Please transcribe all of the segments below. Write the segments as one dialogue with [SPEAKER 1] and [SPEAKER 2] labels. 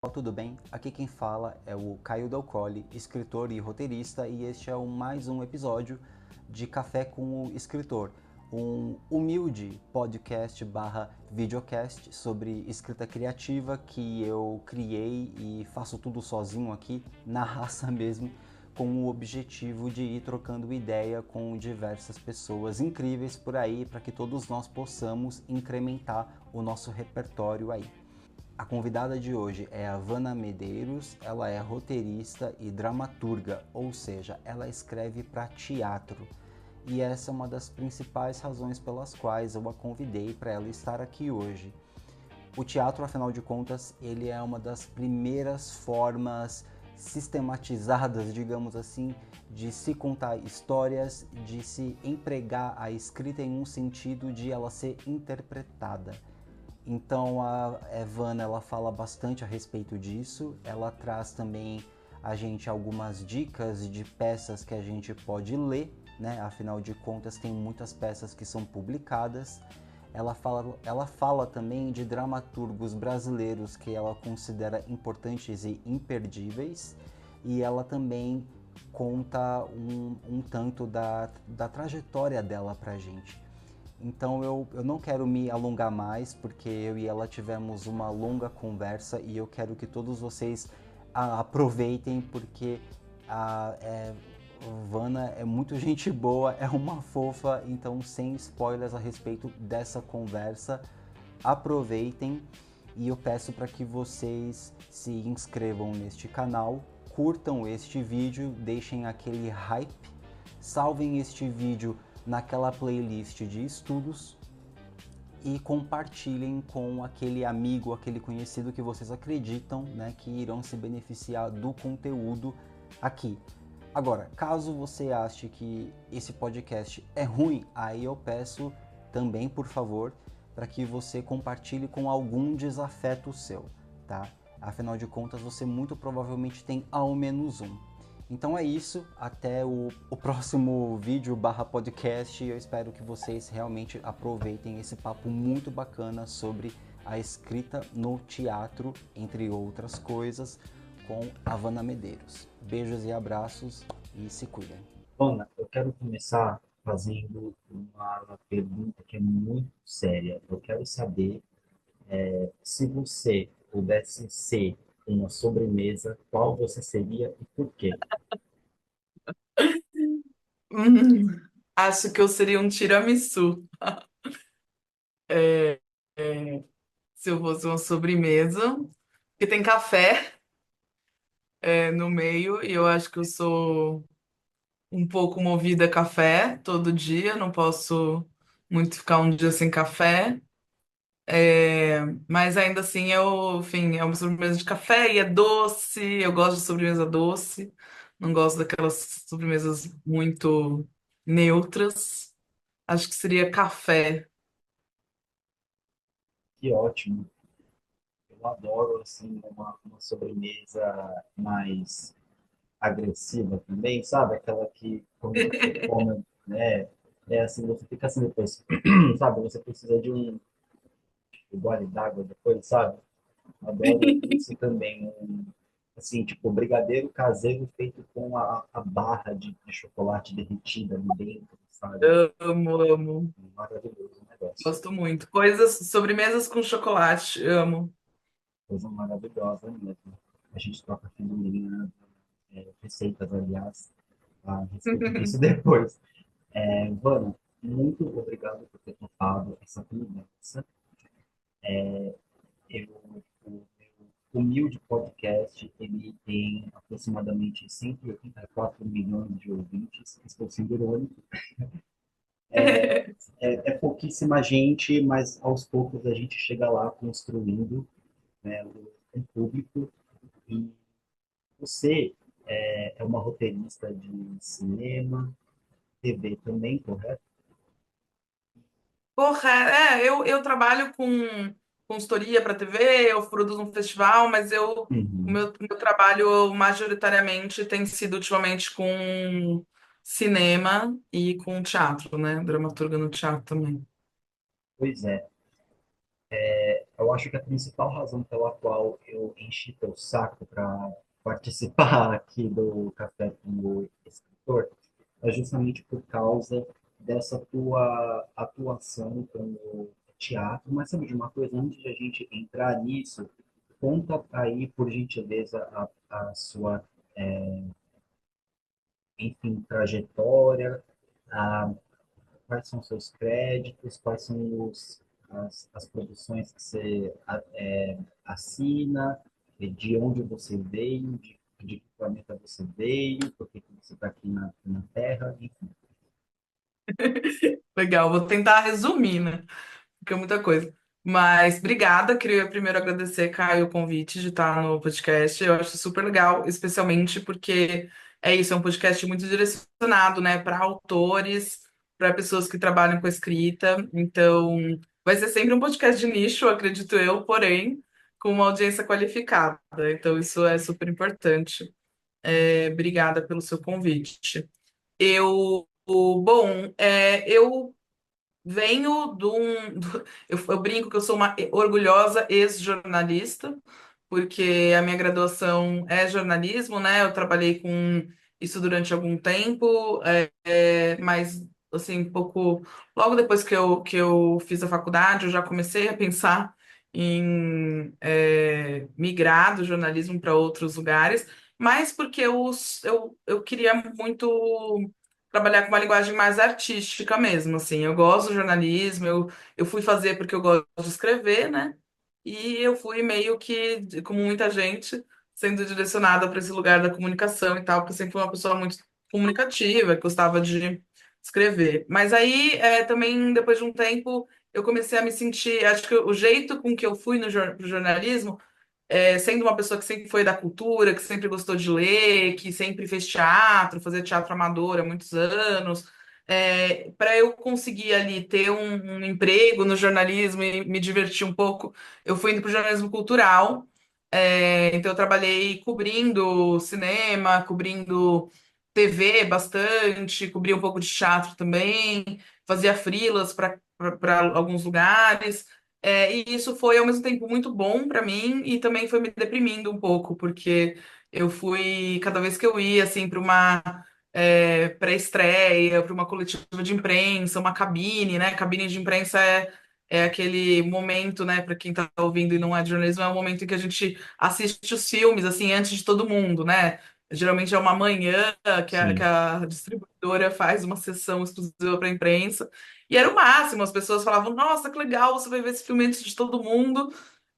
[SPEAKER 1] Tudo bem? Aqui quem fala é o Caio Del Colli, escritor e roteirista, e este é mais um episódio de Café com o Escritor, um humilde podcast barra videocast sobre escrita criativa que eu criei e faço tudo sozinho aqui, na raça mesmo, com o objetivo de ir trocando ideia com diversas pessoas incríveis por aí, para que todos nós possamos incrementar o nosso repertório aí. A convidada de hoje é a Vanna Medeiros, ela é roteirista e dramaturga, ou seja, ela escreve para teatro. E essa é uma das principais razões pelas quais eu a convidei para ela estar aqui hoje. O teatro, afinal de contas, ele é uma das primeiras formas sistematizadas, digamos assim, de se contar histórias, de se empregar a escrita em um sentido de ela ser interpretada. Então a Vanna ela fala bastante a respeito disso, ela traz também a gente algumas dicas de peças que a gente pode ler, né? Afinal de contas tem muitas peças que são publicadas. Ela fala também de dramaturgos brasileiros que ela considera importantes e imperdíveis, e ela também conta um tanto da trajetória dela pra gente. Então eu não quero me alongar mais, porque eu e ela tivemos uma longa conversa e eu quero que todos vocês aproveitem, porque a Vanna é muito gente boa, é uma fofa, então sem spoilers a respeito dessa conversa, aproveitem e eu peço para que vocês se inscrevam neste canal, curtam este vídeo, deixem aquele hype, salvem este vídeo naquela playlist de estudos e compartilhem com aquele amigo, aquele conhecido que vocês acreditam, né, que irão se beneficiar do conteúdo aqui. Agora, caso você ache que esse podcast é ruim, aí eu peço também, por favor, para que você compartilhe com algum desafeto seu, tá? Afinal de contas, você muito provavelmente tem ao menos um. Então é isso, até o próximo vídeo barra podcast. Eu espero que vocês realmente aproveitem esse papo muito bacana sobre a escrita no teatro, entre outras coisas, com a Vanna Medeiros. Beijos e abraços e se cuidem.
[SPEAKER 2] Ana, eu quero começar fazendo uma pergunta que é muito séria. Eu quero saber se você pudesse ser uma sobremesa, qual você seria e por quê?
[SPEAKER 3] Acho que eu seria um tiramisu. É, é, se eu fosse uma sobremesa, que tem café, no meio, e eu acho que eu sou um pouco movida a café todo dia, não posso muito ficar um dia sem café. Mas ainda assim, enfim, é uma sobremesa de café e é doce. Eu gosto de sobremesa doce, não gosto daquelas sobremesas muito neutras. Acho que seria café.
[SPEAKER 2] Que ótimo. Eu adoro assim uma sobremesa mais agressiva também, sabe? Aquela que quando você come, né, é assim, você fica assim depois, sabe? Você precisa de um gole d'água depois, sabe? Adoro isso também. Assim, tipo, brigadeiro caseiro feito com a barra de chocolate derretida ali dentro, sabe?
[SPEAKER 3] Amo, amo.
[SPEAKER 2] Maravilhoso o negócio.
[SPEAKER 3] Gosto muito. Coisas, sobremesas com chocolate, amo.
[SPEAKER 2] Coisa maravilhosa mesmo. A gente troca figurinha, receitas, aliás, a respeito disso depois. Vana, muito obrigado por ter topado essa conversa. O meu humilde podcast, ele tem aproximadamente 184 milhões de ouvintes. Estou sendo irônico. É pouquíssima gente, mas aos poucos a gente chega lá construindo, né, um público. E você é uma roteirista de cinema, TV também, correto?
[SPEAKER 3] Porra, eu trabalho com consultoria para TV, eu produzo um festival, mas o
[SPEAKER 2] Uhum.
[SPEAKER 3] meu trabalho majoritariamente tem sido ultimamente com cinema e com teatro, né? Dramaturga no teatro também.
[SPEAKER 2] Pois é. Eu acho que a principal razão pela qual eu enchi teu saco para participar aqui do Café com o Escritor é justamente por causa dessa tua atuação com o teatro. Mas sabe de uma coisa, antes de a gente entrar nisso, conta aí, por gentileza, a sua, enfim, trajetória, a, quais são seus créditos, quais são as produções que você assina, de onde você veio, de que planeta você veio, por que que você está aqui na Terra, enfim.
[SPEAKER 3] Legal, vou tentar resumir, né? Porque é muita coisa. Mas obrigada, queria primeiro agradecer, Caio, o convite de estar no podcast. Eu acho super legal, especialmente porque é isso, é um podcast muito direcionado, né, para autores, para pessoas que trabalham com escrita. Então, vai ser sempre um podcast de nicho, acredito eu, porém, com uma audiência qualificada. Então, isso é super importante. Obrigada pelo seu convite. Eu venho eu brinco que eu sou uma orgulhosa ex-jornalista, porque a minha graduação é jornalismo, né? Eu trabalhei com isso durante algum tempo, mas assim, um pouco logo depois que eu fiz a faculdade, eu já comecei a pensar em migrar do jornalismo para outros lugares, mas porque eu queria muito trabalhar com uma linguagem mais artística mesmo, assim. Eu gosto do jornalismo, eu fui fazer porque eu gosto de escrever, né? E eu fui meio que, como muita gente, sendo direcionada para esse lugar da comunicação e tal, porque eu sempre fui uma pessoa muito comunicativa, que gostava de escrever. Mas aí, também, depois de um tempo, eu comecei a me sentir, acho que o jeito com que eu fui no pro jornalismo sendo uma pessoa que sempre foi da cultura, que sempre gostou de ler, que sempre fez teatro, fazia teatro amador há muitos anos, para eu conseguir ali ter um emprego no jornalismo e me divertir um pouco, eu fui indo para o jornalismo cultural. Então eu trabalhei cobrindo cinema, cobrindo TV bastante, cobria um pouco de teatro também, fazia freelas para alguns lugares. E isso foi ao mesmo tempo muito bom para mim e também foi me deprimindo um pouco, porque eu fui, cada vez que eu ia assim para uma pré-estreia, para uma coletiva de imprensa, uma cabine, né? Cabine de imprensa é aquele momento, né, para quem está ouvindo e não é de jornalismo, é o momento em que a gente assiste os filmes assim antes de todo mundo, né? Geralmente é uma manhã que
[SPEAKER 2] Sim.
[SPEAKER 3] a distribuidora faz uma sessão exclusiva para a imprensa. E era o máximo, as pessoas falavam, nossa, que legal, você vai ver esse filme antes de todo mundo.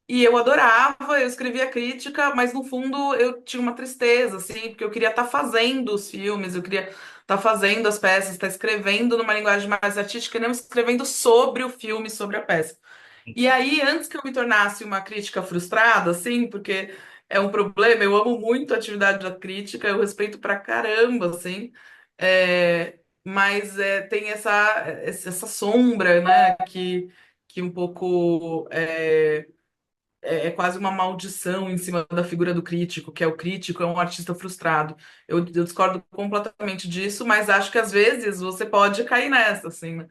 [SPEAKER 3] E eu adorava, eu escrevia crítica, mas no fundo eu tinha uma tristeza, assim, porque eu queria estar fazendo os filmes, eu queria estar fazendo as peças, estar escrevendo numa linguagem mais artística e não escrevendo sobre o filme, sobre a peça. E aí, antes que eu me tornasse uma crítica frustrada, assim, porque é um problema, eu amo muito a atividade da crítica, eu respeito pra caramba, assim, mas tem essa sombra, né, que um pouco é quase uma maldição em cima da figura do crítico, que é o crítico, é um artista frustrado. Eu discordo completamente disso, mas acho que às vezes você pode cair nessa, assim, né?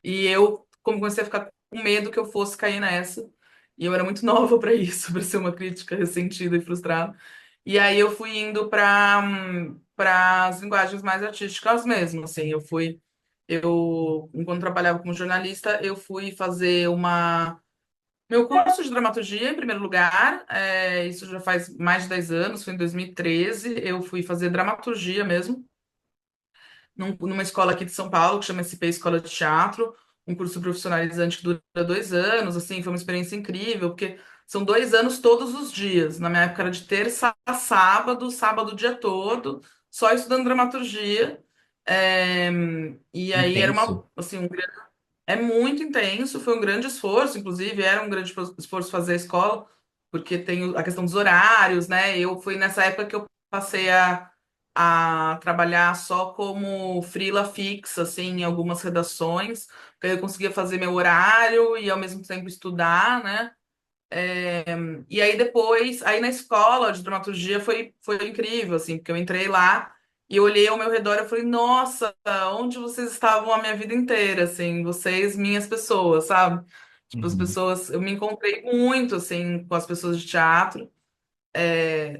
[SPEAKER 3] E eu comecei a ficar com medo que eu fosse cair nessa, e eu era muito nova para isso, para ser uma crítica ressentida e frustrada. E aí eu fui indo para as linguagens mais artísticas mesmo, assim, enquanto trabalhava como jornalista, eu fui fazer meu curso de dramaturgia, em primeiro lugar, isso já faz mais de 10 anos, foi em 2013. Eu fui fazer dramaturgia mesmo, numa escola aqui de São Paulo, que chama SP Escola de Teatro, um curso profissionalizante que dura 2 anos. Assim, foi uma experiência incrível, porque são 2 anos todos os dias. Na minha época era de terça a sábado, sábado o dia todo, só estudando dramaturgia. É, e aí era
[SPEAKER 2] Intenso.
[SPEAKER 3] assim, é muito intenso, foi um grande esforço, inclusive era um grande esforço fazer a escola, porque tem a questão dos horários, né? Eu fui nessa época que eu passei a trabalhar só como freela fixa, assim, em algumas redações, porque aí eu conseguia fazer meu horário e ao mesmo tempo estudar, né? E aí depois, aí na escola de dramaturgia foi incrível, assim, porque eu entrei lá e eu olhei ao meu redor e eu falei, nossa, onde vocês estavam a minha vida inteira, assim, vocês, minhas pessoas, sabe? Tipo, as
[SPEAKER 2] Uhum.
[SPEAKER 3] pessoas, eu me encontrei muito, assim, com as pessoas de teatro.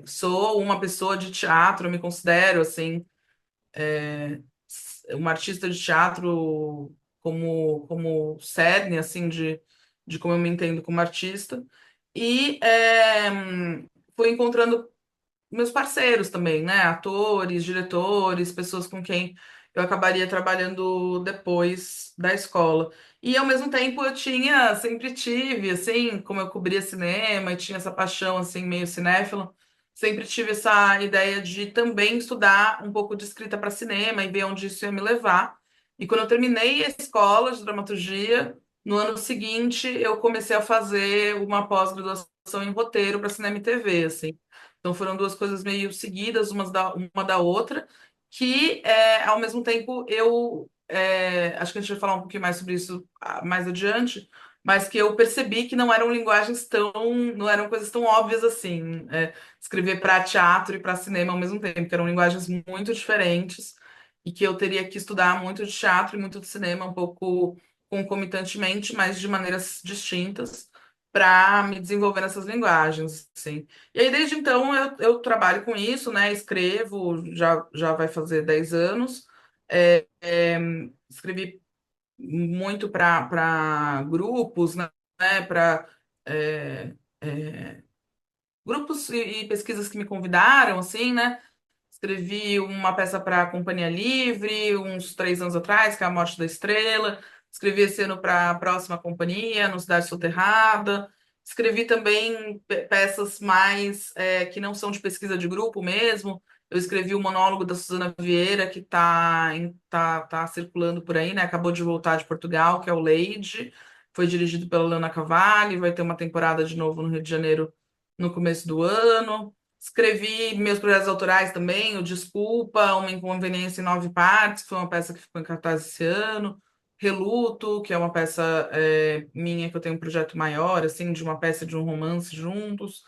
[SPEAKER 3] Sou uma pessoa de teatro, eu me considero, assim, uma artista de teatro como cerne, assim, de como eu me entendo como artista. E fui encontrando meus parceiros também, né? Atores, diretores, pessoas com quem eu acabaria trabalhando depois da escola. E ao mesmo tempo eu tinha, sempre tive, assim, como eu cobria cinema e tinha essa paixão assim meio cinéfila, sempre tive essa ideia de também estudar um pouco de escrita para cinema e ver onde isso ia me levar. E quando eu terminei a escola de dramaturgia, no ano seguinte eu comecei a fazer uma pós-graduação em roteiro para cinema e TV, assim. Então foram duas coisas meio seguidas, uma da outra, que ao mesmo tempo acho que a gente vai falar um pouquinho mais sobre isso mais adiante, mas que eu percebi que não eram não eram coisas tão óbvias assim, escrever para teatro e para cinema ao mesmo tempo, que eram linguagens muito diferentes e que eu teria que estudar muito de teatro e muito de cinema um pouco concomitantemente, mas de maneiras distintas para me desenvolver nessas linguagens, assim. E aí, desde então, eu trabalho com isso, né? Escrevo, já vai fazer 10 anos. Escrevi muito para grupos, né? Para grupos e pesquisas que me convidaram, assim, né? Escrevi uma peça para a Companhia Livre, uns 3 anos atrás, que é A Morte da Estrela. Escrevi esse ano para a Próxima Companhia, no Cidade Soterrada. Escrevi também peças mais que não são de pesquisa de grupo mesmo. Eu escrevi o monólogo da Susana Vieira, que tá circulando por aí, né? Acabou de voltar de Portugal, que é o Leide. Foi dirigido pela Leona Cavalli. Vai ter uma temporada de novo no Rio de Janeiro no começo do ano. Escrevi meus projetos autorais também, o Desculpa, Uma Inconveniência em 9 partes, que foi uma peça que ficou em cartaz esse ano. Reluto, que é uma peça minha, que eu tenho um projeto maior, assim, de uma peça de um romance juntos.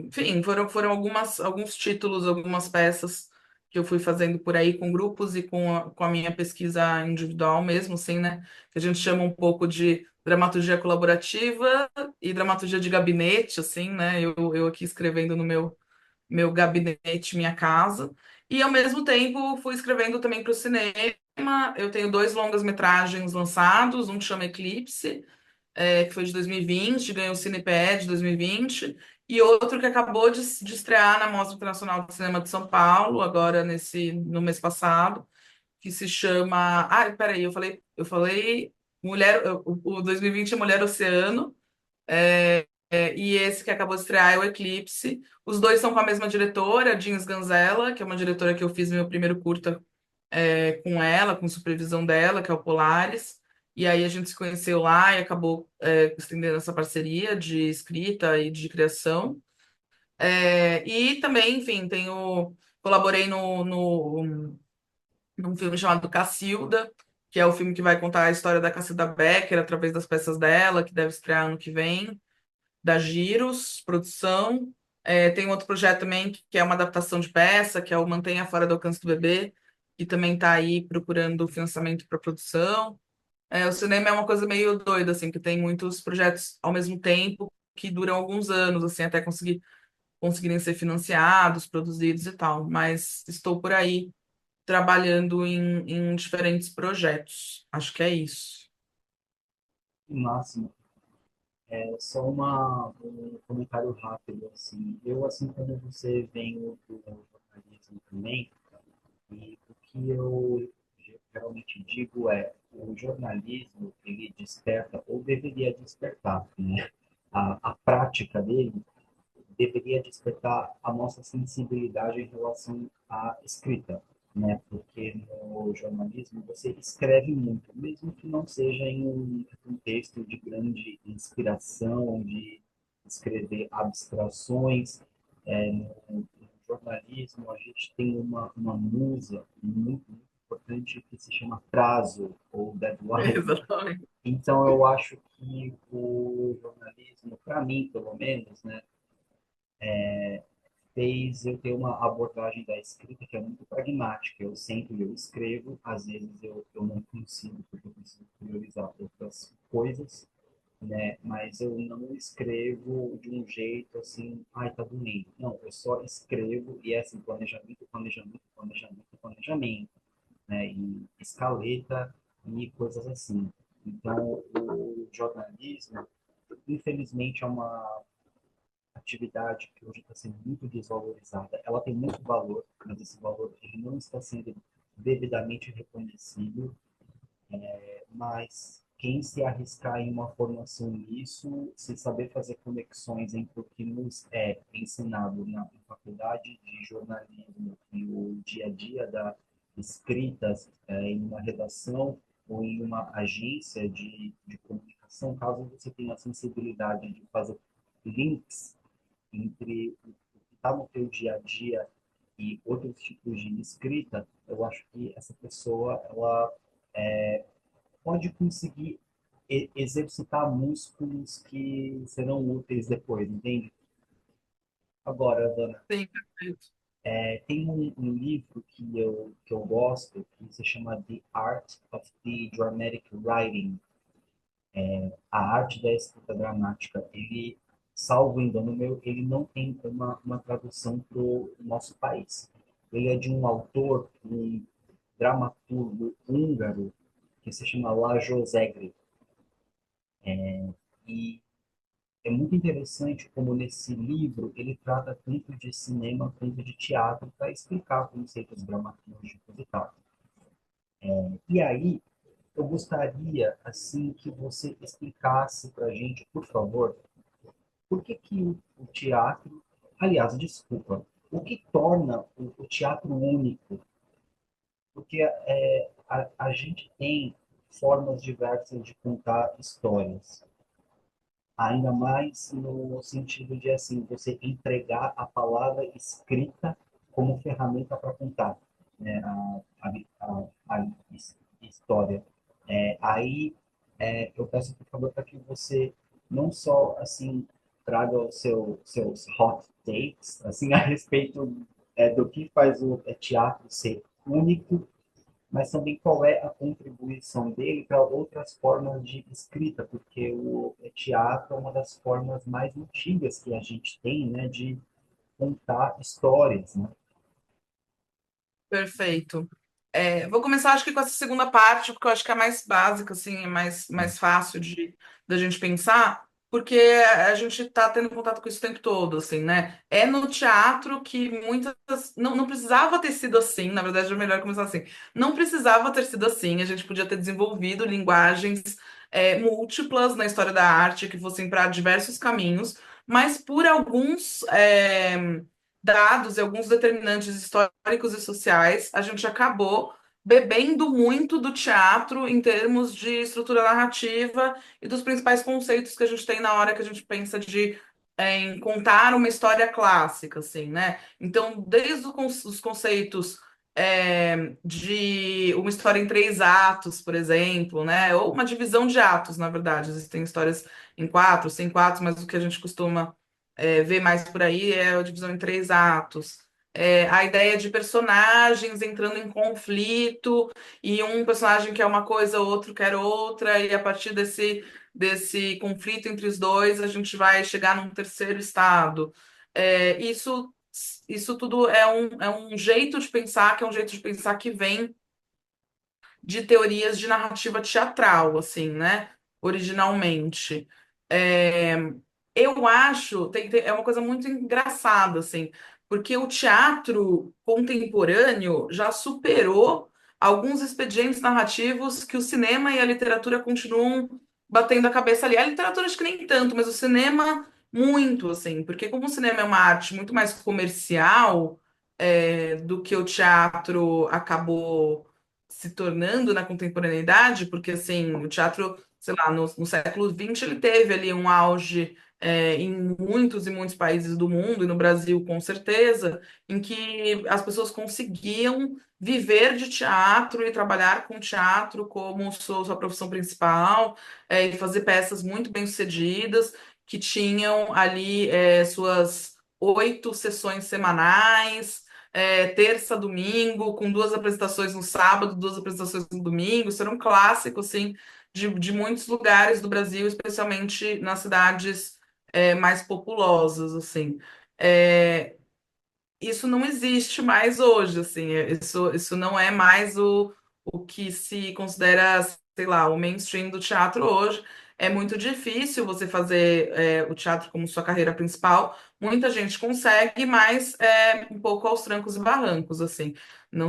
[SPEAKER 3] Enfim, foram alguns títulos, algumas peças que eu fui fazendo por aí com grupos e com a minha pesquisa individual mesmo, assim, né? Que a gente chama um pouco de dramaturgia colaborativa e dramaturgia de gabinete, assim, né? Eu aqui escrevendo no meu gabinete, minha casa. E, ao mesmo tempo, fui escrevendo também para o cinema. Eu tenho dois longas-metragens lançados, um que chama Eclipse, que foi de 2020, ganhou o CinePE de 2020, e outro que acabou de estrear na Mostra Internacional de Cinema de São Paulo, agora no mês passado, que se chama. Ah, peraí, eu falei Mulher, o 2020 é Mulher Oceano, e esse que acabou de estrear é o Eclipse. Os dois são com a mesma diretora, Jeans Ganzella, que é uma diretora que eu fiz meu primeiro curta com ela, com supervisão dela, que é o Polaris. E aí a gente se conheceu lá e acabou estendendo essa parceria de escrita e de criação. E também, enfim, colaborei num filme chamado Cacilda, que é o filme que vai contar a história da Cacilda Becker através das peças dela, que deve estrear ano que vem, da Giros Produção. Tem um outro projeto também que é uma adaptação de peça, que é o Mantenha Fora do Alcance do Bebê, que também está aí procurando financiamento para produção. O cinema é uma coisa meio doida, assim, que tem muitos projetos ao mesmo tempo, que duram alguns anos, assim, até conseguirem ser financiados, produzidos e tal. Mas estou por aí trabalhando em diferentes projetos. Acho que é isso.
[SPEAKER 2] No máximo. Só um comentário rápido, assim. Eu, assim como você, venho do jornalismo também, e o que eu geralmente digo é, o jornalismo, ele desperta, ou deveria despertar, né? A prática dele deveria despertar a nossa sensibilidade em relação à escrita, né? Porque no jornalismo você escreve muito, mesmo que não seja em um contexto de grande inspiração, de escrever abstrações. No jornalismo a gente tem uma musa muito importante que se chama prazo ou deadline.
[SPEAKER 3] Exatamente.
[SPEAKER 2] Então eu acho que o jornalismo, para mim pelo menos, né, fez eu ter uma abordagem da escrita que é muito pragmática. Eu sento e eu escrevo, às vezes eu não consigo, porque eu preciso priorizar outras coisas, né? Mas eu não escrevo de um jeito assim, ai, tá bonito. Não, eu só escrevo e é assim, planejamento, planejamento, planejamento, planejamento, né? E escaleta e coisas assim. Então, o jornalismo, infelizmente, é uma atividade que hoje está sendo muito desvalorizada. Ela tem muito valor, mas esse valor ele não está sendo devidamente reconhecido. Mas quem se arriscar em uma formação nisso, se saber fazer conexões entre o que nos é ensinado na faculdade de jornalismo e o dia a dia da escrita em uma redação ou em uma agência de comunicação, caso você tenha a sensibilidade de fazer links entre o que está no teu dia a dia e outros tipos de escrita, eu acho que essa pessoa ela pode conseguir exercitar músculos que serão úteis depois, entende? Agora, Dana,
[SPEAKER 3] Sim, perfeito.
[SPEAKER 2] tem um livro que eu gosto que se chama The Art of the Dramatic Writing, a arte da escrita dramática. Ele, salvo engano meu, ele não tem uma tradução para o nosso país. Ele é de um autor, um dramaturgo húngaro, que se chama Lajos Egri. E é muito interessante como nesse livro ele trata tanto de cinema quanto de teatro para explicar conceitos dramatúrgicos e tal. E aí, eu gostaria, assim, que você explicasse para a gente, por favor, por que que o teatro, aliás, desculpa, o que torna o teatro único? Porque a gente tem formas diversas de contar histórias. Ainda mais no sentido de assim você entregar a palavra escrita como ferramenta para contar, né, a história. Aí eu peço por favor para que você não só assim traga os seus hot takes assim a respeito do que faz o teatro ser único, mas também qual é a contribuição dele para outras formas de escrita, porque o teatro é uma das formas mais antigas que a gente tem, né, de contar histórias, né?
[SPEAKER 3] Perfeito. Vou começar, acho que com essa segunda parte, porque eu acho que é mais básica, assim, é mais fácil de da gente pensar, porque a gente está tendo contato com isso o tempo todo, assim, né? É no teatro que muitas. Não precisava ter sido assim, na verdade é melhor começar assim. Não precisava ter sido assim, a gente podia ter desenvolvido linguagens múltiplas na história da arte que fossem para diversos caminhos, mas por alguns. Dados e alguns determinantes históricos e sociais, a gente acabou bebendo muito do teatro em termos de estrutura narrativa e dos principais conceitos que a gente tem na hora que a gente pensa em contar uma história clássica, assim, né? Então, desde os conceitos de uma história em três atos, por exemplo, né? Ou uma divisão de atos, na verdade. Existem histórias em quatro, sem quatro, mas o que a gente costuma ver mais por aí é a divisão em três atos. A ideia de personagens entrando em conflito, e um personagem quer uma coisa, o outro quer outra, e a partir desse conflito entre os dois, a gente vai chegar num terceiro estado. Isso tudo é um jeito de pensar, que é um jeito de pensar que vem de teorias de narrativa teatral, assim, né? Originalmente. É, eu acho, é uma coisa muito engraçada, assim, porque o teatro contemporâneo já superou alguns expedientes narrativos que o cinema e a literatura continuam batendo a cabeça ali. A literatura acho que nem tanto, mas o cinema muito, assim, porque como o cinema é uma arte muito mais comercial, do que o teatro acabou se tornando na contemporaneidade, porque assim, o teatro, sei lá, no século XX ele teve ali um auge em muitos e muitos países do mundo, e no Brasil com certeza, em que as pessoas conseguiam viver de teatro e trabalhar com teatro como sua profissão principal, e fazer peças muito bem-sucedidas, que tinham ali suas 8 sessões semanais, terça, domingo, com 2 apresentações no sábado, 2 apresentações no domingo. Isso era um clássico, assim, de muitos lugares do Brasil, especialmente nas cidades mais populosas, assim. É, isso não existe mais hoje, assim, isso não é mais o que se considera, sei lá, o mainstream do teatro hoje. É muito difícil você fazer o teatro como sua carreira principal. Muita gente consegue, mas é um pouco aos trancos e barrancos, assim. Não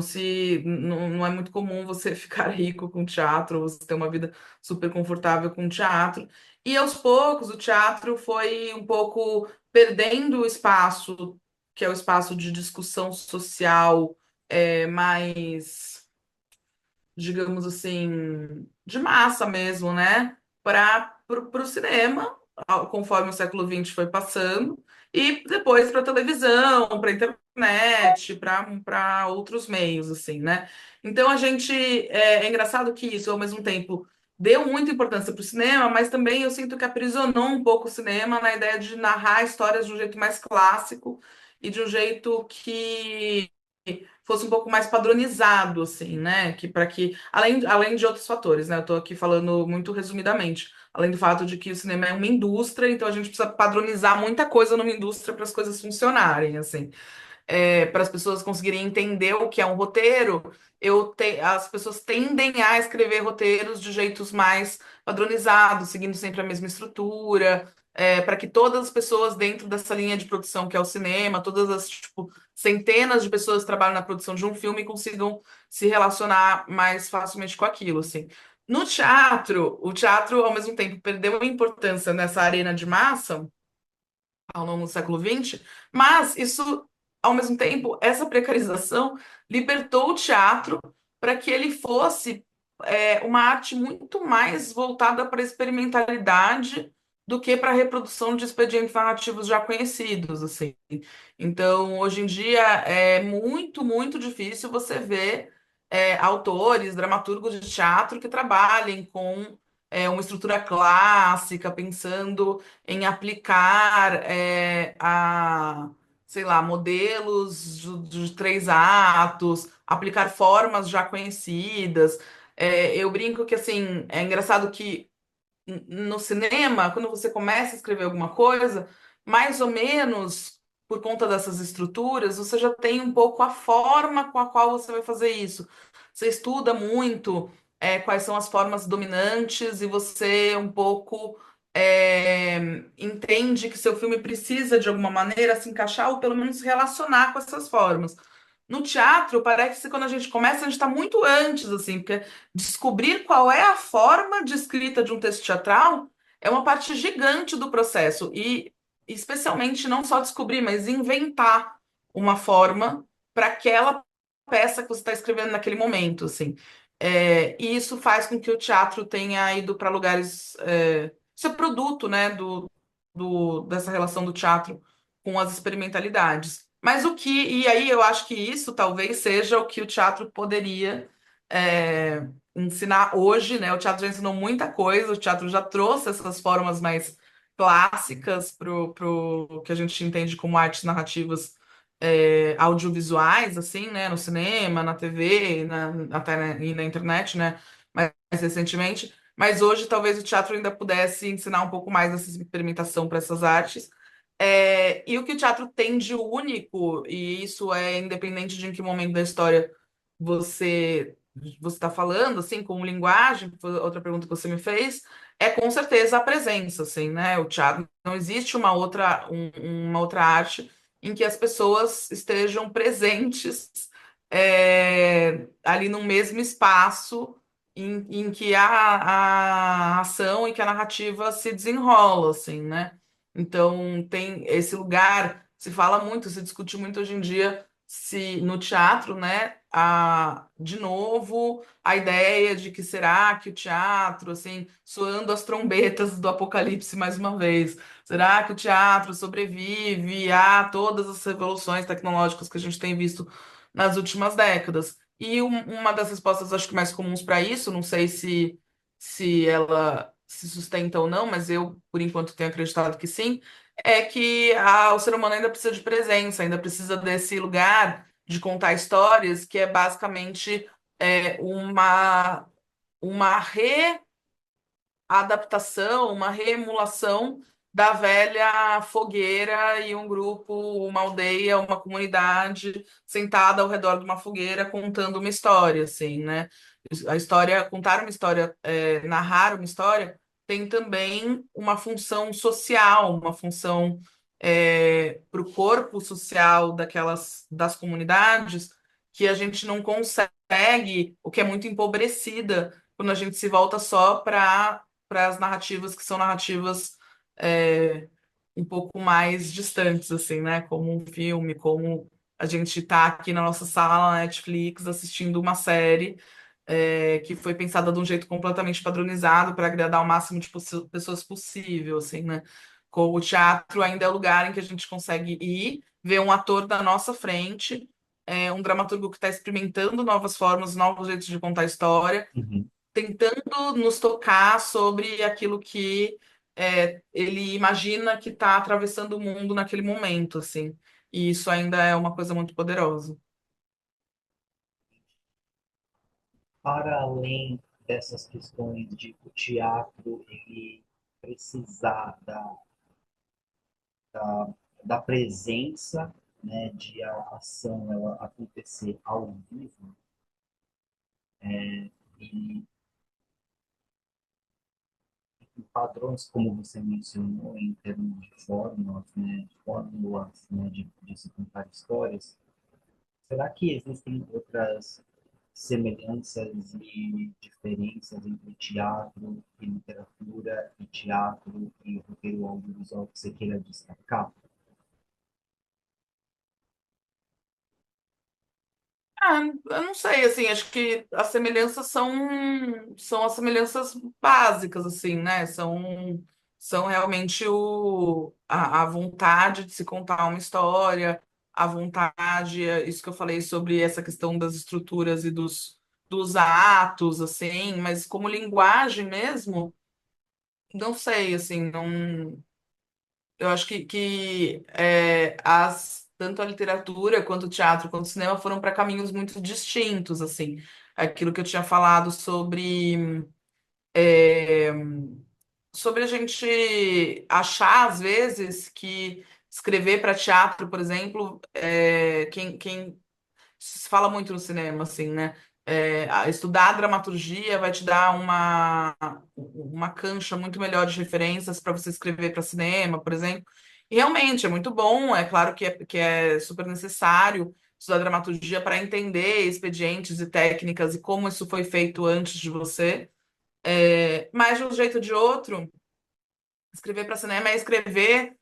[SPEAKER 3] é muito comum você ficar rico com teatro, você ter uma vida super confortável com teatro. E aos poucos o teatro foi um pouco perdendo o espaço que é o espaço de discussão social mais, digamos assim, de massa mesmo, né? Para o cinema, conforme o século XX foi passando, e depois para televisão, para internet, para outros meios, assim, né? Então a gente é engraçado que isso, ao mesmo tempo, deu muita importância para o cinema, mas também eu sinto que aprisionou um pouco o cinema na ideia de narrar histórias de um jeito mais clássico e de um jeito que fosse um pouco mais padronizado, assim, né? Que para que, além de outros fatores, né? Eu estou aqui falando muito resumidamente, além do fato de que o cinema é uma indústria, então a gente precisa padronizar muita coisa numa indústria para as coisas funcionarem, assim para as pessoas conseguirem entender o que é um roteiro, as pessoas tendem a escrever roteiros de jeitos mais padronizados, seguindo sempre a mesma estrutura, para que todas as pessoas dentro dessa linha de produção que é o cinema, todas as tipo, centenas de pessoas que trabalham na produção de um filme consigam se relacionar mais facilmente com aquilo, assim. No teatro, o teatro, ao mesmo tempo, perdeu importância nessa arena de massa, ao longo do século XX, mas isso, ao mesmo tempo, essa precarização libertou o teatro para que ele fosse uma arte muito mais voltada para a experimentalidade do que para a reprodução de expedientes narrativos já conhecidos, assim. Então, hoje em dia, é muito, muito difícil você ver autores, dramaturgos de teatro que trabalhem com uma estrutura clássica, pensando em aplicar sei lá, modelos de 3 atos, aplicar formas já conhecidas. Eu brinco que, assim, é engraçado que no cinema, quando você começa a escrever alguma coisa, mais ou menos por conta dessas estruturas, você já tem um pouco a forma com a qual você vai fazer isso. Você estuda muito quais são as formas dominantes e você um pouco entende que seu filme precisa, de alguma maneira, se encaixar ou pelo menos se relacionar com essas formas. No teatro, parece que quando a gente começa, a gente está muito antes, assim, porque descobrir qual é a forma de escrita de um texto teatral é uma parte gigante do processo. E, especialmente, não só descobrir, mas inventar uma forma para aquela peça que você está escrevendo naquele momento, assim. E isso faz com que o teatro tenha ido para lugares. Isso é produto, né, dessa relação do teatro com as experimentalidades. Mas e aí eu acho que isso talvez seja o que o teatro poderia ensinar hoje, né? O teatro já ensinou muita coisa, o teatro já trouxe essas formas mais clássicas pro que a gente entende como artes narrativas audiovisuais, assim, né? No cinema, na TV, e na internet, né? Mais recentemente. Mas hoje talvez o teatro ainda pudesse ensinar um pouco mais essa experimentação para essas artes. E o que o teatro tem de único, e isso é independente de em que momento da história você você está falando, assim, como linguagem, que foi outra pergunta que você me fez, é com certeza a presença, assim, né? O teatro não existe uma outra arte em que as pessoas estejam presentes ali no mesmo espaço em que a ação e que a narrativa se desenrola, assim, né? Então, tem esse lugar, se fala muito, se discute muito hoje em dia, se no teatro, né, de novo, a ideia de que será que o teatro, assim, soando as trombetas do apocalipse mais uma vez, será que o teatro sobrevive a todas as revoluções tecnológicas que a gente tem visto nas últimas décadas? E uma das respostas, acho que mais comuns para isso, não sei se ela se sustenta ou não, mas eu, por enquanto, tenho acreditado que sim, é que o ser humano ainda precisa de presença, ainda precisa desse lugar de contar histórias, que é basicamente uma adaptação, uma reemulação da velha fogueira e um grupo, uma aldeia, uma comunidade sentada ao redor de uma fogueira contando uma história, assim, né? A história, contar uma história, narrar uma história, tem também uma função social, uma função para o corpo social das comunidades que a gente não consegue, o que é muito empobrecida quando a gente se volta só para as narrativas que são narrativas é, um pouco mais distantes, assim, né? Como um filme, como a gente está aqui na nossa sala na Netflix assistindo uma série que foi pensada de um jeito completamente padronizado para agradar o máximo de pessoas possível, assim, né? Com o teatro ainda é o lugar em que a gente consegue ir, ver um ator da nossa frente, um dramaturgo que está experimentando novas formas, novos jeitos de contar história,
[SPEAKER 2] Uhum.
[SPEAKER 3] tentando nos tocar sobre aquilo que ele imagina que está atravessando o mundo naquele momento, assim. E isso ainda é uma coisa muito poderosa.
[SPEAKER 2] Para além dessas questões de o teatro ele precisar da presença, né, de a ação ela acontecer ao vivo, e padrões, como você mencionou, em termos de fórmulas, né, de se contar histórias, será que existem outras semelhanças e diferenças entre teatro e literatura e teatro e roteiro audiovisual que você queira destacar?
[SPEAKER 3] Eu não sei, assim, acho que as semelhanças são as semelhanças básicas, assim, né? São realmente a vontade de se contar uma história, a vontade, isso que eu falei sobre essa questão das estruturas e dos atos, assim, mas como linguagem mesmo, não sei, assim, não. Eu acho que tanto a literatura quanto o teatro quanto o cinema foram para caminhos muito distintos, assim. Aquilo que eu tinha falado é, sobre a gente achar, às vezes, que escrever para teatro, por exemplo, quem se fala muito no cinema, assim, né? Estudar dramaturgia vai te dar uma cancha muito melhor de referências para você escrever para cinema, por exemplo. E realmente é muito bom, é claro que é super necessário estudar dramaturgia para entender expedientes e técnicas e como isso foi feito antes de você. Mas de um jeito ou de outro, escrever para cinema é escrever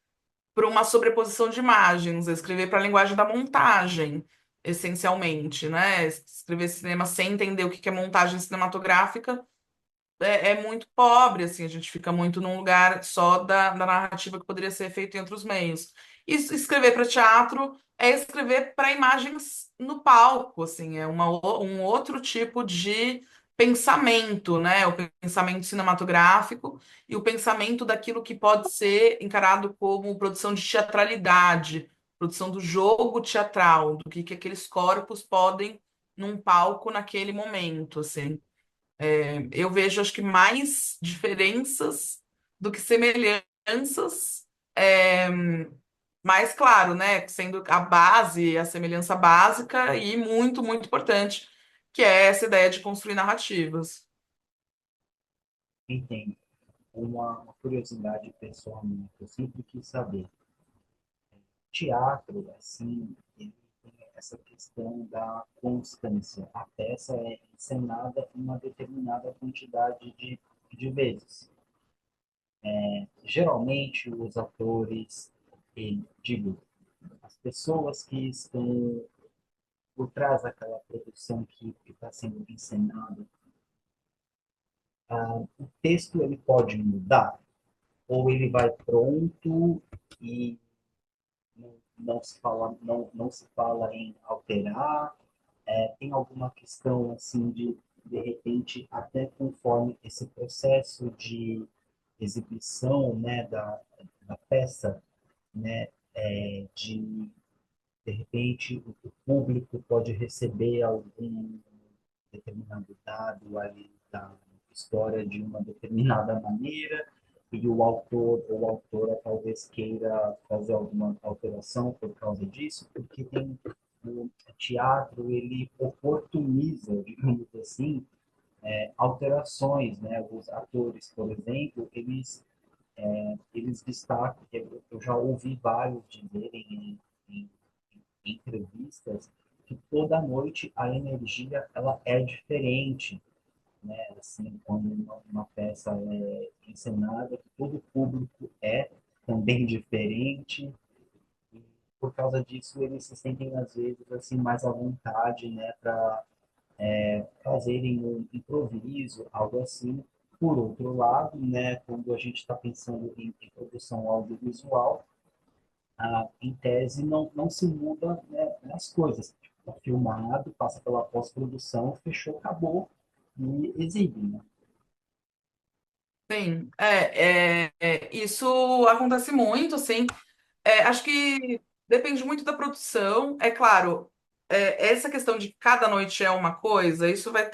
[SPEAKER 3] para uma sobreposição de imagens, escrever para a linguagem da montagem, essencialmente, né? Escrever cinema sem entender o que é montagem cinematográfica é muito pobre, assim, a gente fica muito num lugar só da narrativa que poderia ser feita em outros meios. E escrever para teatro é escrever para imagens no palco, assim, é um outro tipo de pensamento, né? O pensamento cinematográfico e o pensamento daquilo que pode ser encarado como produção de teatralidade, produção do jogo teatral, do que aqueles corpos podem num palco naquele momento, assim. Eu vejo, acho que mais diferenças do que semelhanças. É, mas, claro, né, sendo a base, a semelhança básica e muito, muito importante, que é essa ideia de construir narrativas.
[SPEAKER 2] Entendo. Uma curiosidade pessoal minha, que eu sempre quis saber. Teatro, assim, ele tem essa questão da constância. A peça é encenada uma determinada quantidade de vezes. Geralmente, os atores, digo, as pessoas que estão por trás daquela produção que está sendo encenada, o texto ele pode mudar, ou ele vai pronto e não se fala em alterar. Tem alguma questão assim de repente, até conforme esse processo de exibição, né, da peça, né, de repente, o público pode receber algum determinado dado ali da história de uma determinada maneira, e o autor ou a autora talvez queira fazer alguma alteração por causa disso, porque tem o teatro, ele oportuniza, digamos assim, alterações, né? Os atores, por exemplo, eles destacam, eu já ouvi vários dizerem em entrevistas que toda noite a energia ela é diferente, né? Assim, quando uma peça é encenada, que todo público é também diferente, e por causa disso eles se sentem às vezes assim mais à vontade, né, para fazerem um improviso, algo assim. Por outro lado, né, quando a gente está pensando em produção audiovisual, em tese, não se muda, né, as coisas. Está filmado, passa pela pós-produção, fechou, acabou e exibe, né?
[SPEAKER 3] Sim, isso acontece muito, assim. Acho que depende muito da produção. É claro, essa questão de cada noite é uma coisa, isso vai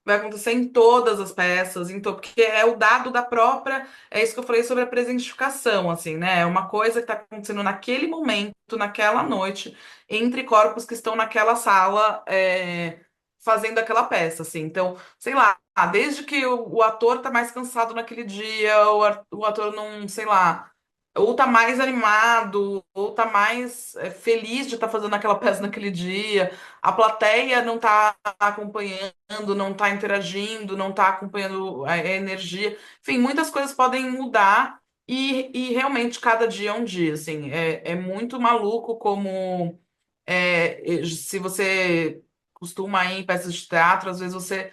[SPEAKER 3] acontecer em todas as peças, porque é o dado da própria. É isso que eu falei sobre a presentificação, assim, né? É uma coisa que está acontecendo naquele momento, naquela noite, entre corpos que estão naquela sala, fazendo aquela peça, assim. Então, sei lá, desde que o ator tá mais cansado naquele dia, o ator não, sei lá, ou tá mais animado, ou tá mais feliz de estar fazendo aquela peça naquele dia, a plateia não tá acompanhando, não tá interagindo, não tá acompanhando a energia. Enfim, muitas coisas podem mudar e realmente cada dia é um dia, assim. É muito maluco como se você costuma ir em peças de teatro, às vezes você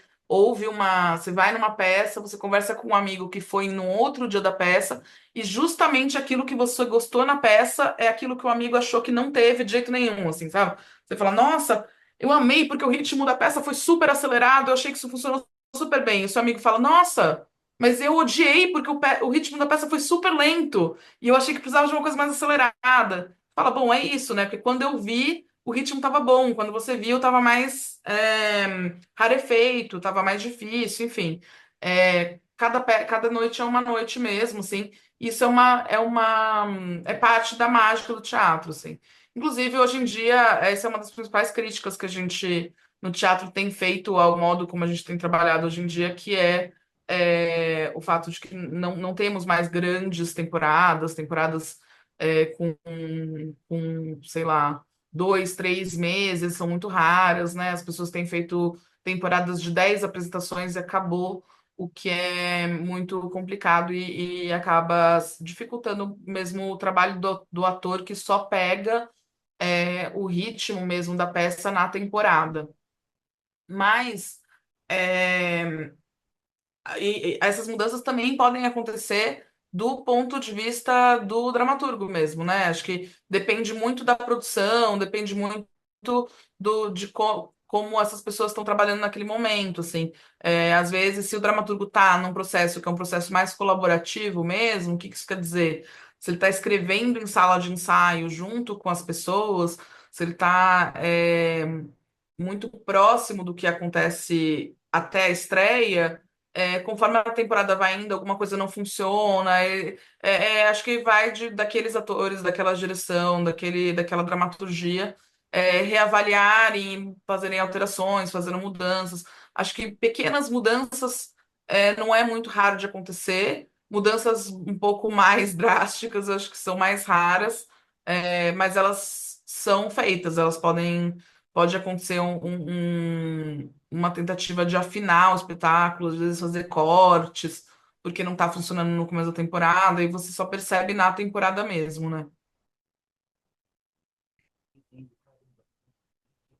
[SPEAKER 3] vai numa peça, você conversa com um amigo que foi no outro dia da peça, e justamente aquilo que você gostou na peça é aquilo que o amigo achou que não teve de jeito nenhum, assim, sabe? Você fala, nossa, eu amei porque o ritmo da peça foi super acelerado, eu achei que isso funcionou super bem. E o seu amigo fala, nossa, mas eu odiei porque o ritmo da peça foi super lento, e eu achei que precisava de uma coisa mais acelerada. Fala, bom, é isso, né? Porque quando eu vi, o ritmo tava bom. Quando você viu, tava mais rarefeito, tava mais difícil, enfim. Cada noite é uma noite mesmo, assim. Isso é parte da mágica do teatro, assim. Inclusive, hoje em dia, essa é uma das principais críticas que a gente no teatro tem feito ao modo como a gente tem trabalhado hoje em dia, que o fato de que não temos mais grandes temporadas sei lá, 2, 3 meses, são muito raras, né? As pessoas têm feito temporadas de 10 apresentações e acabou, o que é muito complicado e acaba dificultando mesmo o trabalho do ator que só pega o ritmo mesmo da peça na temporada. Mas é, essas mudanças também podem acontecer do ponto de vista do dramaturgo mesmo, né? Acho que depende muito da produção, depende muito como essas pessoas estão trabalhando naquele momento, assim. Às vezes, se o dramaturgo está num processo que é um processo mais colaborativo mesmo, o que que isso quer dizer? Se ele está escrevendo em sala de ensaio junto com as pessoas, se ele está muito próximo do que acontece até a estreia, conforme a temporada vai indo, alguma coisa não funciona. Acho que vai daqueles atores, daquela direção, daquela dramaturgia, reavaliarem, fazerem alterações, fazendo mudanças. Acho que pequenas mudanças não é muito raro de acontecer. Mudanças um pouco mais drásticas, acho que são mais raras, mas elas são feitas, pode acontecer uma tentativa de afinar o espetáculo, às vezes fazer cortes, porque não está funcionando no começo da temporada, e você só percebe na temporada mesmo, né?
[SPEAKER 2] Tem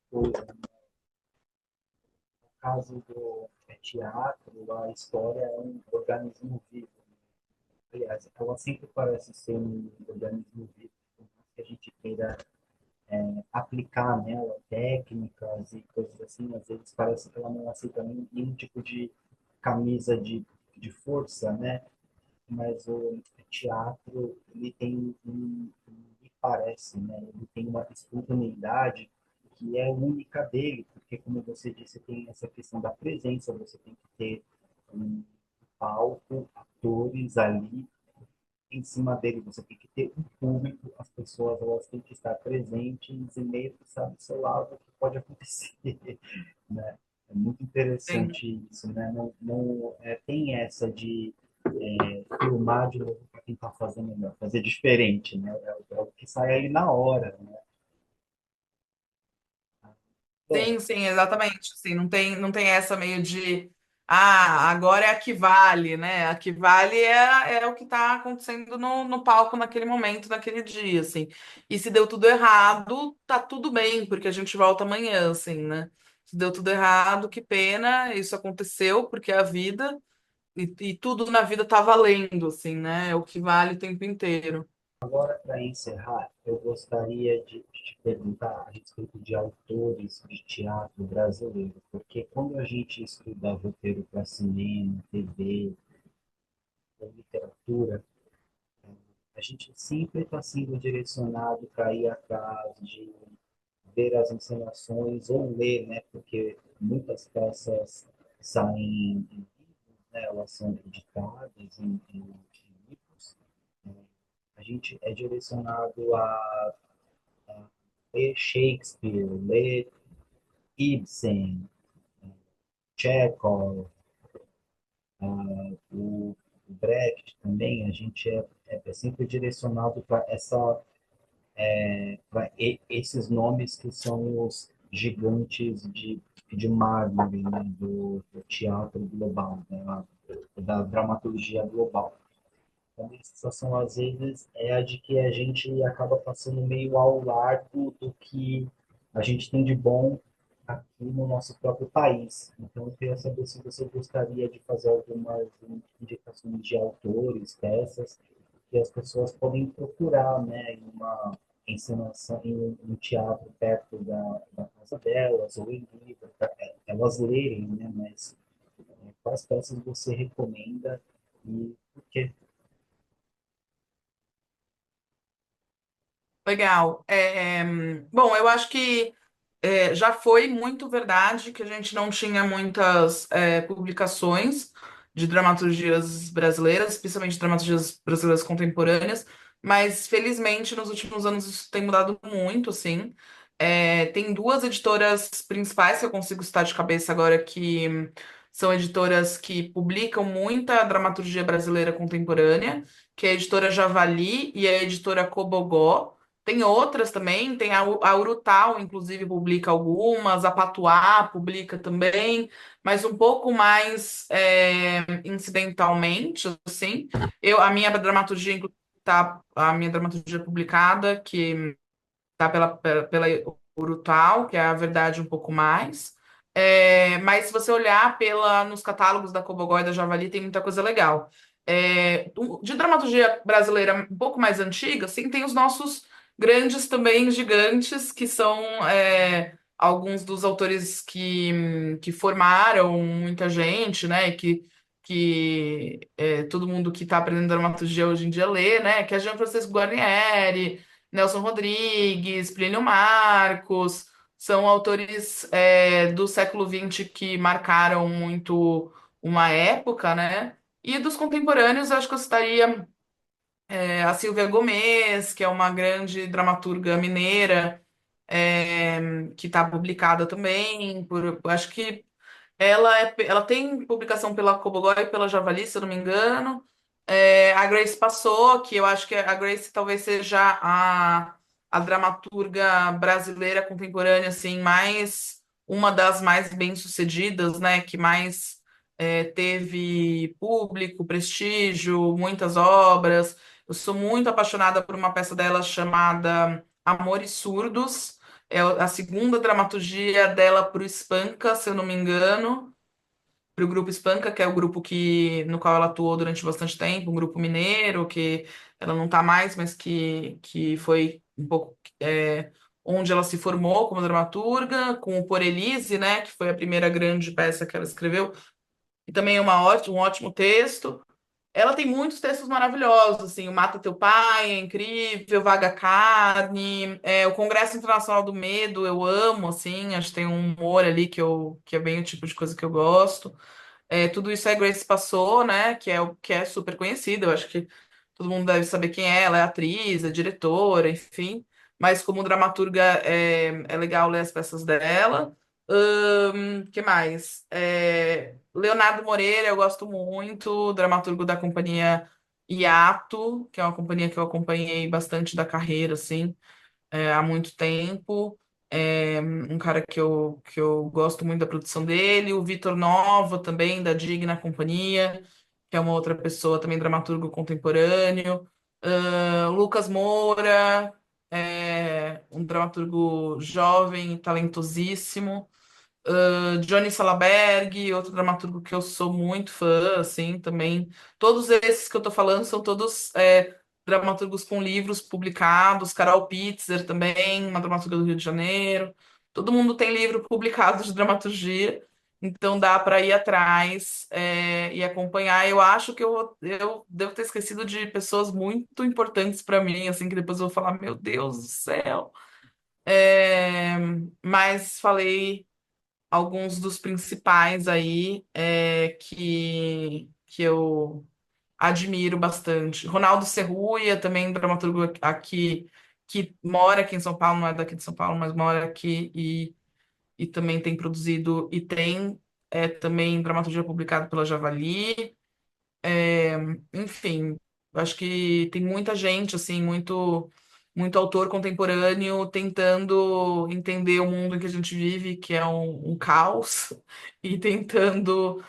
[SPEAKER 2] coisa. No caso do teatro, a história é um organismo vivo. Aliás, ela sempre parece ser um organismo vivo, por mais que a gente queira aplicar nela técnicas e coisas assim, às vezes parece que ela não aceita nenhum tipo de camisa de força, né? Mas o teatro ele tem aparece, né? Ele tem uma espontaneidade que é única dele, porque, como você disse, tem essa questão da presença, você tem que ter um palco, atores ali em cima dele, você tem que ter um público, as pessoas elas têm que estar presentes e meio que sabe, sei lá, o que pode acontecer, né? É muito
[SPEAKER 3] Sim.
[SPEAKER 2] interessante isso, né? Tem essa de filmar de novo para quem está fazendo melhor, fazer diferente, né? É o que sai aí na hora, né? Bom,
[SPEAKER 3] Sim, sim, exatamente. Assim, não tem essa meio de agora é a que vale, né? A que vale é o que está acontecendo no palco naquele momento, naquele dia, assim. E se deu tudo errado, tá tudo bem, porque a gente volta amanhã, assim, né? Se deu tudo errado, que pena, isso aconteceu, porque é a vida, e tudo na vida tá valendo, assim, né? É o que vale o tempo inteiro.
[SPEAKER 2] para encerrar, eu gostaria de te perguntar a respeito de autores de teatro brasileiro, porque quando a gente estuda roteiro para cinema, TV, ou literatura, a gente sempre está sendo direcionado para ir atrás de ver as encenações ou ler, né? Porque muitas peças saem em livros, né? Elas são editadas em livros. A gente é direcionado a ler Shakespeare, ler Ibsen, Chekhov, o Brecht também. A gente é sempre direcionado para esses nomes que são os gigantes de mármore, né, do teatro global, né, da dramaturgia global. A minha sensação, às vezes, é a de que a gente acaba passando meio ao largo do que a gente tem de bom aqui no nosso próprio país. Então, eu queria saber se você gostaria de fazer algumas indicações de autores, peças, que as pessoas podem procurar, né, em uma encenação, em um teatro perto da casa delas, ou em livro, para elas lerem, né, mas quais peças você recomenda e por quê?
[SPEAKER 3] Legal. Bom, eu acho que já foi muito verdade que a gente não tinha muitas publicações de dramaturgias brasileiras, especialmente dramaturgias brasileiras contemporâneas, mas felizmente nos últimos anos isso tem mudado muito, assim. Tem duas editoras principais que eu consigo citar de cabeça agora que são editoras que publicam muita dramaturgia brasileira contemporânea, que é a editora Javali e a editora Cobogó. Tem outras também, tem a Urutau, inclusive, publica algumas, a Patuá publica também, mas um pouco mais incidentalmente, assim. A minha dramaturgia, a minha dramaturgia publicada, que tá pela Urutau, que é a verdade um pouco mais. Mas se você olhar nos catálogos da Cobogó e da Javali, tem muita coisa legal. De dramaturgia brasileira um pouco mais antiga, sim, tem os nossos grandes também, gigantes, que são alguns dos autores que formaram muita gente, né? Que todo mundo que está aprendendo dramaturgia hoje em dia lê, né? Que é Jean Francisco Guarnieri, Nelson Rodrigues, Plínio Marcos, são autores do século XX que marcaram muito uma época, né? E dos contemporâneos, eu acho que eu citaria a Silvia Gomes, que é uma grande dramaturga mineira, que está publicada também. Acho que ela tem publicação pela Cobogó e pela Javali, se eu não me engano. A Grace passou, que eu acho que a Grace talvez seja a dramaturga brasileira contemporânea, assim, uma das mais bem-sucedidas, né? Que mais teve público, prestígio, muitas obras. Eu sou muito apaixonada por uma peça dela chamada Amores Surdos. É a segunda dramaturgia dela para o Espanca, se eu não me engano, para o grupo Espanca, que é o grupo no qual ela atuou durante bastante tempo, um grupo mineiro, que ela não está mais, mas que foi um pouco onde ela se formou como dramaturga, com o Por Elise, né, que foi a primeira grande peça que ela escreveu, e também é um ótimo texto. ela tem muitos textos maravilhosos, assim, o Mata Teu Pai é incrível, Vaga Carne, o Congresso Internacional do Medo eu amo, assim, acho que tem um humor ali que é bem o tipo de coisa que eu gosto. Tudo isso a Grace passou, né? Que é o que é super conhecido. Eu acho que todo mundo deve saber quem é. Ela é atriz, é diretora, enfim. Mas como dramaturga é legal ler as peças dela. Que mais? Leonardo Moreira, eu gosto muito, dramaturgo da companhia Hiato, que é uma companhia que eu acompanhei bastante da carreira, assim há muito tempo. Um cara que eu gosto muito da produção dele. O Vitor Nova, também, da Digna Companhia, que é uma outra pessoa, também dramaturgo contemporâneo. Lucas Moura, um dramaturgo jovem e talentosíssimo. Johnny Salaberg, outro dramaturgo que eu sou muito fã, assim, também. Todos esses que eu tô falando são todos dramaturgos com livros publicados. Carol Pitzer também, uma dramaturga do Rio de Janeiro. Todo mundo tem livro publicado de dramaturgia, então dá para ir atrás e acompanhar. Eu acho que eu devo ter esquecido de pessoas muito importantes para mim, assim, que depois eu vou falar, meu Deus do céu. É, mas falei alguns dos principais aí que eu admiro bastante. Ronaldo Serruia, também dramaturgo aqui, que mora aqui em São Paulo, não é daqui de São Paulo, mas mora aqui e também tem produzido e tem também dramaturgia publicada pela Javali. Enfim, eu acho que tem muita gente, assim, muito autor contemporâneo tentando entender o mundo em que a gente vive, que é um caos, e tentando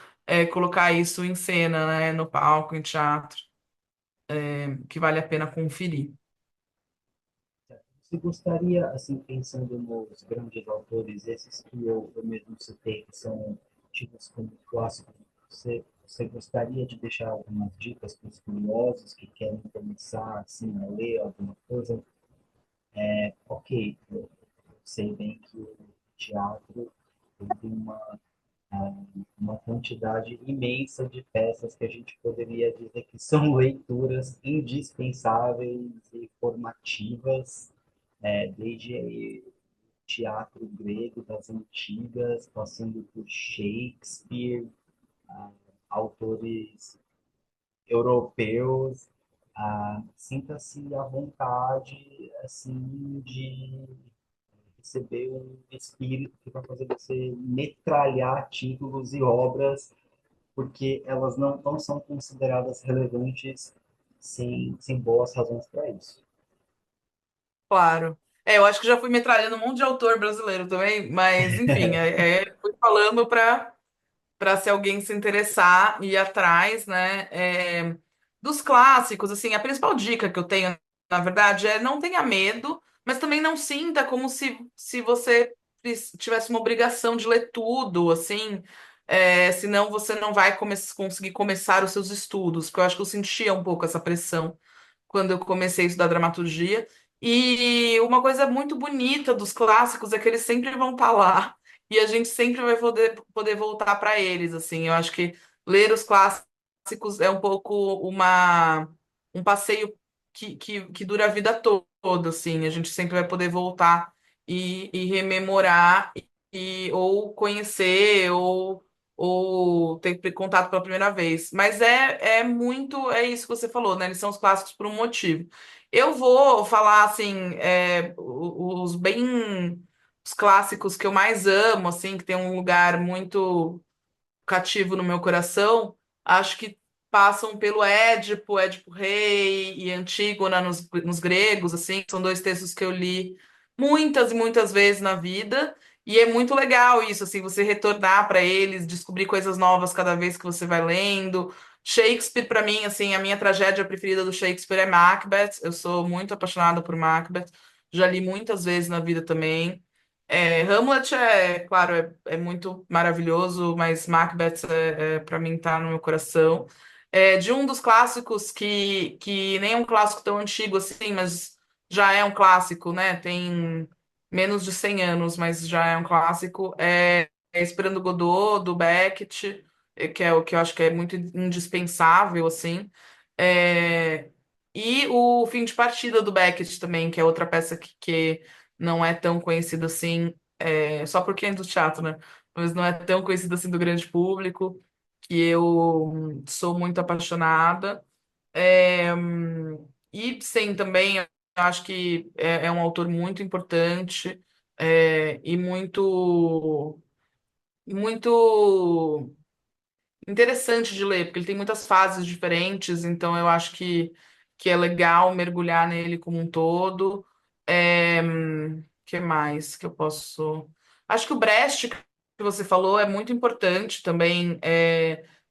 [SPEAKER 3] colocar isso em cena, né, no palco, em teatro, que vale a pena conferir.
[SPEAKER 2] Você gostaria, assim, pensando nos grandes autores, esses que eu mesmo citei, que são tidos como clássicos, você gostaria de deixar algumas dicas para os curiosos que querem começar, assim, a ler alguma coisa? Ok, eu sei bem que o teatro tem uma quantidade imensa de peças que a gente poderia dizer que são leituras indispensáveis e formativas, desde teatro grego das antigas, passando por Shakespeare, autores europeus. Sinta-se à vontade assim de receber um espírito que vai fazer você metralhar títulos e obras, porque elas não são consideradas relevantes sem boas razões para isso.
[SPEAKER 3] Claro. Eu acho que já fui metralhando um monte de autor brasileiro também, mas enfim, fui falando para se alguém se interessar e ir atrás, né? Dos clássicos, assim, a principal dica que eu tenho, na verdade, é não tenha medo, mas também não sinta como se você tivesse uma obrigação de ler tudo, assim, senão você não vai conseguir começar os seus estudos, porque eu acho que eu sentia um pouco essa pressão quando eu comecei a estudar dramaturgia. E uma coisa muito bonita dos clássicos é que eles sempre vão estar lá e a gente sempre vai poder voltar para eles, assim. Eu acho que ler os clássicos é um pouco um passeio que dura a vida toda, assim. A gente sempre vai poder voltar e rememorar ou conhecer ou ter contato pela primeira vez. Mas é isso que você falou, né? Eles são os clássicos por um motivo. Eu vou falar assim, os clássicos que eu mais amo, assim, que tem um lugar muito cativo no meu coração, acho que passam pelo Édipo Rei e Antígona nos gregos, assim, são dois textos que eu li muitas e muitas vezes na vida, e é muito legal isso, assim, você retornar para eles, descobrir coisas novas cada vez que você vai lendo. Shakespeare, para mim, assim, a minha tragédia preferida do Shakespeare é Macbeth. Eu sou muito apaixonada por Macbeth. Já li muitas vezes na vida também. Hamlet claro, é muito maravilhoso, mas Macbeth para mim tá no meu coração. De um dos clássicos que nem é um clássico tão antigo assim, mas já é um clássico, né? Tem menos de 100 anos, mas já é um clássico. Esperando Godot, do Beckett. que é o que eu acho que é muito indispensável, assim. É, e o Fim de Partida do Beckett também, que é outra peça que não é tão conhecida assim, só porque é do teatro, né? Mas não é tão conhecida assim do grande público, que eu sou muito apaixonada. Ibsen também, eu acho que é um autor muito importante, e muito interessante de ler, porque ele tem muitas fases diferentes, então eu acho que é legal mergulhar nele como um todo. Que mais que eu posso. Acho que o Brecht que você falou é muito importante também,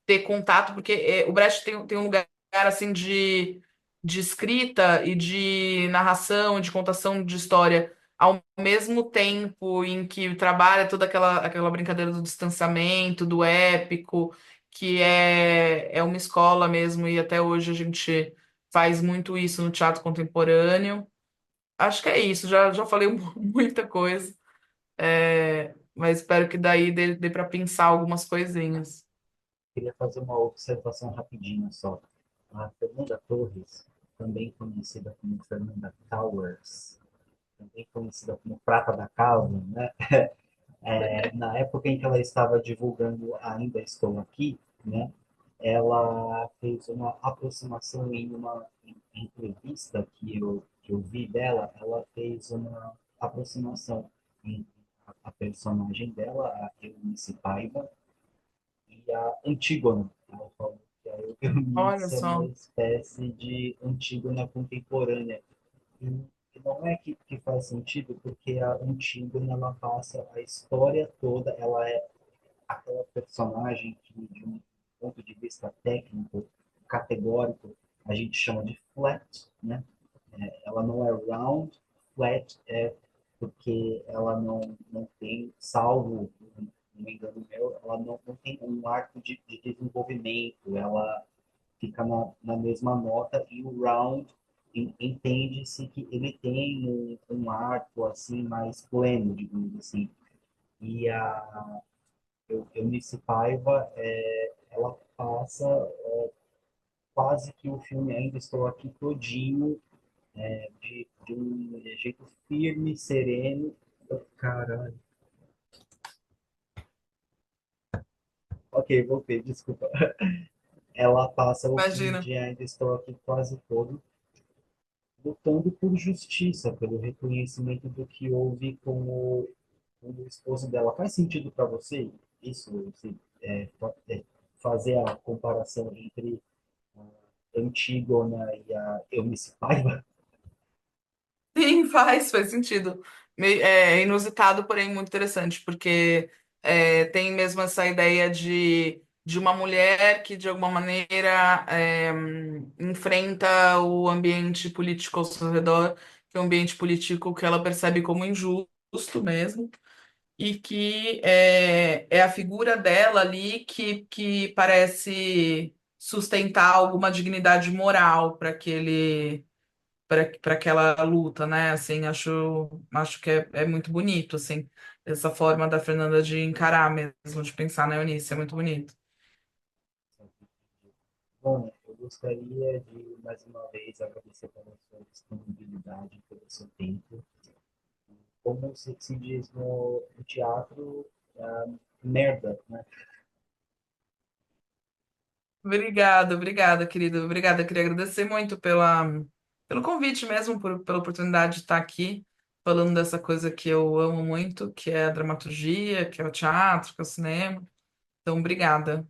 [SPEAKER 3] ter contato, porque o Brecht tem um lugar assim de escrita e de narração, de contação de história. Ao mesmo tempo em que trabalha toda aquela brincadeira do distanciamento, do épico, que é uma escola mesmo, e até hoje a gente faz muito isso no teatro contemporâneo. Acho que é isso, já falei muita coisa, mas espero que daí dê para pensar algumas coisinhas.
[SPEAKER 2] Queria fazer uma observação rapidinha só. A Fernanda Torres, também conhecida como Fernanda Towers, também conhecida como Prata da Casa, né? Na época em que ela estava divulgando Ainda Estou Aqui, né? Ela fez uma aproximação em uma entrevista que eu vi dela, ela fez uma aproximação entre a personagem dela, a Eunice Paiva, e a Antígona. Ela falou que a
[SPEAKER 3] Olha
[SPEAKER 2] Eunice é uma
[SPEAKER 3] só.
[SPEAKER 2] espécie de Antígona contemporânea. E não é que faz sentido, porque a Antígona ela passa a história toda, ela é aquela personagem que, de um ponto de vista técnico, categórico, a gente chama de flat, né? Ela não é round, flat é porque ela não tem, salvo um engano meu, ela não tem um arco de desenvolvimento, ela fica na mesma nota e o round entende-se que ele tem um arco assim mais pleno, digamos assim. E a Eunice Paiva, ela passa quase que o filme Ainda Estou Aqui todinho, de um jeito firme, sereno. Caralho. Ok, voltei, desculpa. Ela passa o filme
[SPEAKER 3] Imagina.
[SPEAKER 2] de Ainda Estou Aqui quase todo lutando por justiça, pelo reconhecimento do que houve com o esposo dela. Faz sentido para você isso? Assim, fazer a comparação entre a Antígona e a Eunice Paiva?
[SPEAKER 3] Sim, faz sentido. É inusitado, porém muito interessante, porque tem mesmo essa ideia de uma mulher que, de alguma maneira, enfrenta o ambiente político ao seu redor, que é um ambiente político que ela percebe como injusto mesmo, e que é a figura dela ali que parece sustentar alguma dignidade moral para aquela luta, né? Assim, acho que é muito bonito, assim, essa forma da Fernanda de encarar mesmo, de pensar na Eunice, é muito bonito.
[SPEAKER 2] Bom, eu gostaria de mais uma vez agradecer pela sua disponibilidade, pelo seu tempo. Como se diz no teatro, merda, né?
[SPEAKER 3] Obrigada, querido. Obrigada. Queria agradecer muito pelo convite mesmo, pela oportunidade de estar aqui falando dessa coisa que eu amo muito, que é a dramaturgia, que é o teatro, que é o cinema. Então, obrigada.